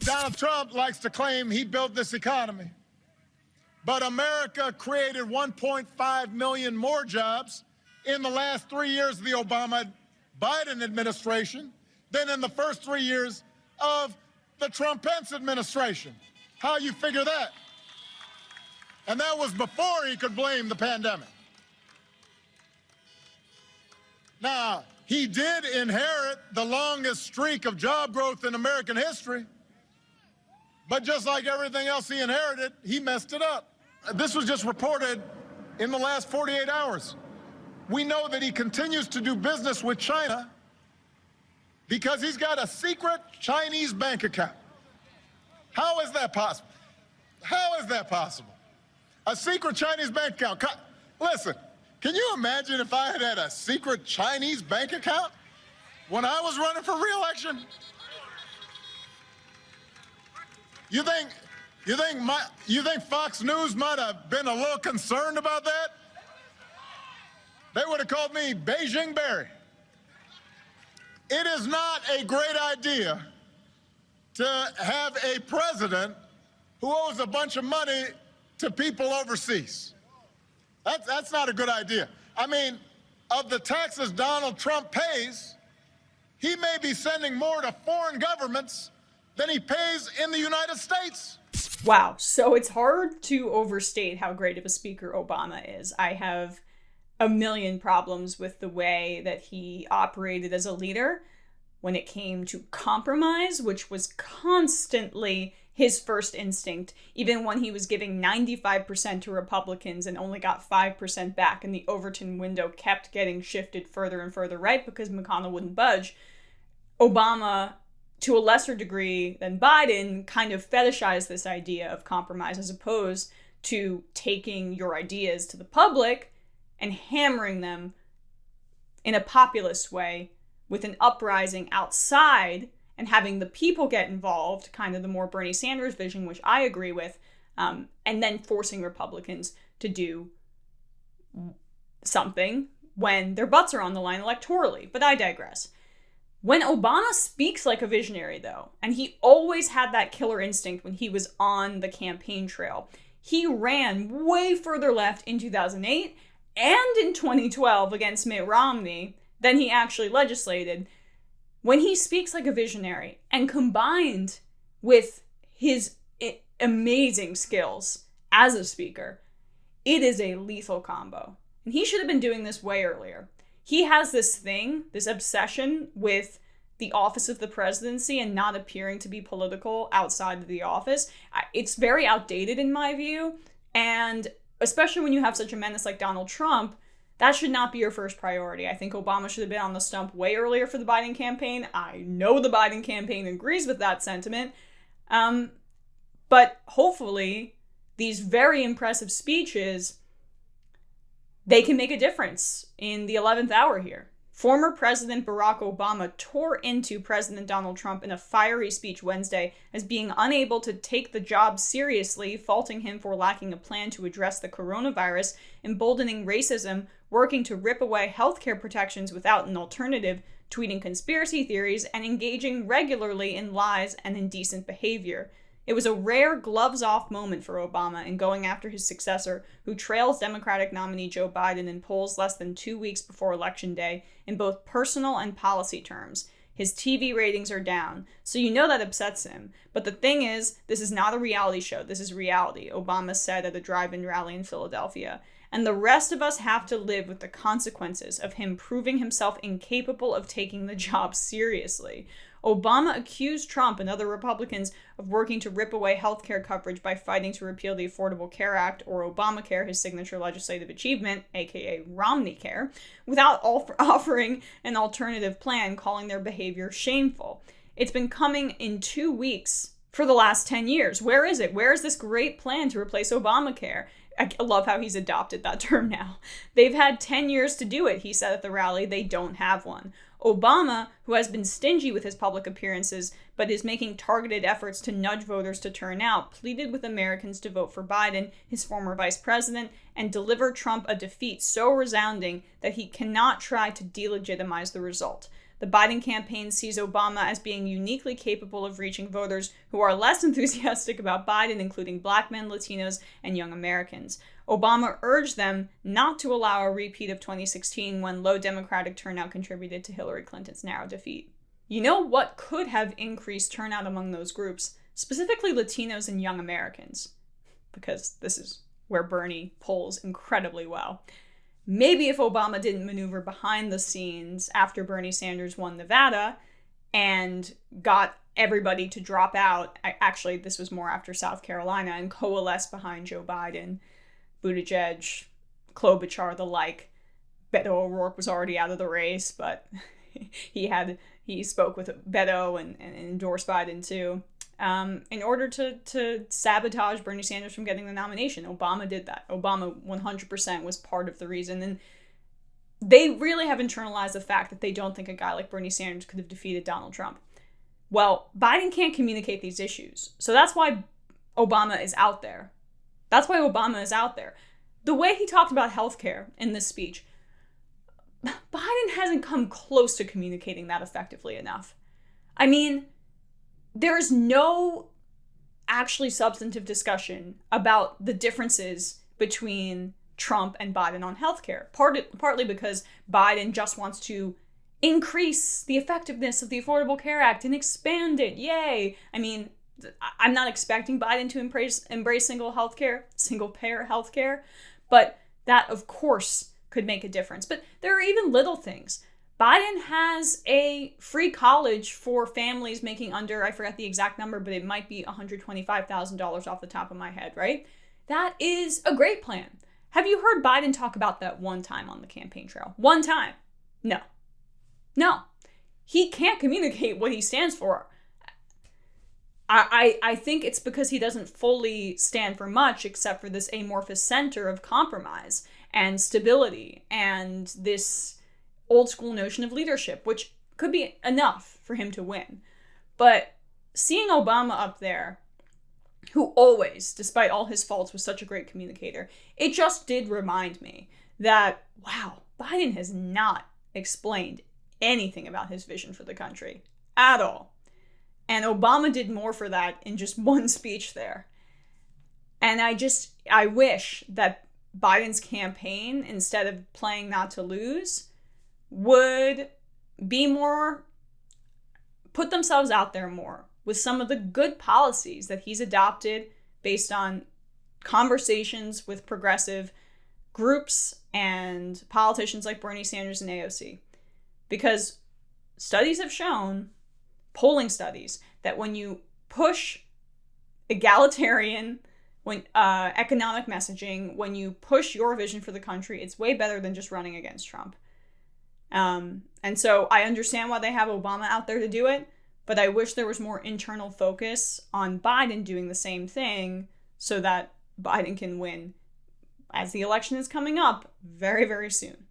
Donald Trump likes to claim he built this economy, but America created 1.5 million more jobs in the last 3 years of the Obama-Biden administration than in the first 3 years of the Trump-Pence administration. How you figure that? And that was before he could blame the pandemic. Now, he did inherit the longest streak of job growth in American history, but just like everything else he inherited, he messed it up. This was just reported in the last 48 hours. We know that he continues to do business with China because he's got a secret Chinese bank account. How is that possible? How is that possible? A secret Chinese bank account. Listen, can you imagine if I had had a secret Chinese bank account when I was running for re-election? You think Fox News might have been a little concerned about that? They would have called me Beijing Barry. It is not a great idea to have a president who owes a bunch of money to people overseas. That's not a good idea. I mean, of the taxes Donald Trump pays, he may be sending more to foreign governments than he pays in the United States. Wow. So it's hard to overstate how great of a speaker Obama is. I have a million problems with the way that he operated as a leader when it came to compromise, which was constantly his first instinct, even when he was giving 95% to Republicans and only got 5% back, and the Overton window kept getting shifted further and further right because McConnell wouldn't budge. Obama, to a lesser degree than Biden, kind of fetishized this idea of compromise as opposed to taking your ideas to the public and hammering them in a populist way with an uprising outside and having the people get involved, kind of the more Bernie Sanders vision, which I agree with, and then forcing Republicans to do something when their butts are on the line electorally. But I digress. When Obama speaks like a visionary, though, and he always had that killer instinct when he was on the campaign trail, he ran way further left in 2008 and in 2012 against Mitt Romney than he actually legislated. When he speaks like a visionary and combined with his amazing skills as a speaker, it is a lethal combo. And he should have been doing this way earlier. He has this thing, this obsession with the office of the presidency and not appearing to be political outside of the office. It's very outdated in my view. And especially when you have such a menace like Donald Trump, that should not be your first priority. I think Obama should have been on the stump way earlier for the Biden campaign. I know the Biden campaign agrees with that sentiment. But hopefully, these very impressive speeches, they can make a difference in the 11th hour here. Former President Barack Obama tore into President Donald Trump in a fiery speech Wednesday as being unable to take the job seriously, faulting him for lacking a plan to address the coronavirus, emboldening racism, working to rip away healthcare protections without an alternative, tweeting conspiracy theories, and engaging regularly in lies and indecent behavior. It was a rare gloves-off moment for Obama in going after his successor, who trails Democratic nominee Joe Biden in polls less than 2 weeks before Election Day in both personal and policy terms. His TV ratings are down, so you know that upsets him. But the thing is, this is not a reality show. This is reality, Obama said at a drive-in rally in Philadelphia. And the rest of us have to live with the consequences of him proving himself incapable of taking the job seriously. Obama accused Trump and other Republicans of working to rip away healthcare coverage by fighting to repeal the Affordable Care Act, or Obamacare, his signature legislative achievement, aka Romneycare, without offering an alternative plan, calling their behavior shameful. It's been coming in 2 weeks for the last 10 years. Where is it? Where is this great plan to replace Obamacare? I love how he's adopted that term now. They've had 10 years to do it, he said at the rally. They don't have one. Obama, who has been stingy with his public appearances, but is making targeted efforts to nudge voters to turn out, pleaded with Americans to vote for Biden, his former vice president, and deliver Trump a defeat so resounding that he cannot try to delegitimize the result. the Biden campaign sees Obama as being uniquely capable of reaching voters who are less enthusiastic about Biden, including Black men, Latinos, and young Americans. Obama urged them not to allow a repeat of 2016 when low Democratic turnout contributed to Hillary Clinton's narrow defeat. You know what could have increased turnout among those groups? Specifically Latinos and young Americans, because this is where Bernie polls incredibly well. Maybe if Obama didn't maneuver behind the scenes after Bernie Sanders won Nevada and got everybody to drop out, actually this was more after South Carolina, and coalesce behind Joe Biden, Buttigieg, Klobuchar, the like. Beto O'Rourke was already out of the race, but he spoke with Beto and endorsed Biden too. In order to sabotage Bernie Sanders from getting the nomination. Obama did that. Obama 100% was part of the reason. And they really have internalized the fact that they don't think a guy like Bernie Sanders could have defeated Donald Trump. Well, Biden can't communicate these issues. So that's why Obama is out there. The way he talked about healthcare in this speech, Biden hasn't come close to communicating that effectively enough. I mean, there's no actually substantive discussion about the differences between Trump and Biden on healthcare, partly because Biden just wants to increase the effectiveness of the Affordable Care Act and expand it. Yay! I mean, I'm not expecting Biden to embrace single-payer healthcare, but that, of course, could make a difference. But there are even little things. Biden has a free college for families making under, I forgot the exact number, but it might be $125,000 off the top of my head, right? That is a great plan. Have you heard Biden talk about that one time on the campaign trail? One time? No. He can't communicate what he stands for. I think it's because he doesn't fully stand for much except for this amorphous center of compromise and stability and this old school notion of leadership, which could be enough for him to win. But seeing Obama up there, who always, despite all his faults, was such a great communicator, it just did remind me that, wow, Biden has not explained anything about his vision for the country at all. And Obama did more for that in just one speech there. And I wish that Biden's campaign, instead of playing not to lose, would be more, put themselves out there more with some of the good policies that he's adopted based on conversations with progressive groups and politicians like Bernie Sanders and AOC. Because studies have shown, polling studies, that when you push egalitarian, economic messaging, when you push your vision for the country, it's way better than just running against Trump. And so I understand why they have Obama out there to do it, but I wish there was more internal focus on Biden doing the same thing so that Biden can win as the election is coming up very, very soon.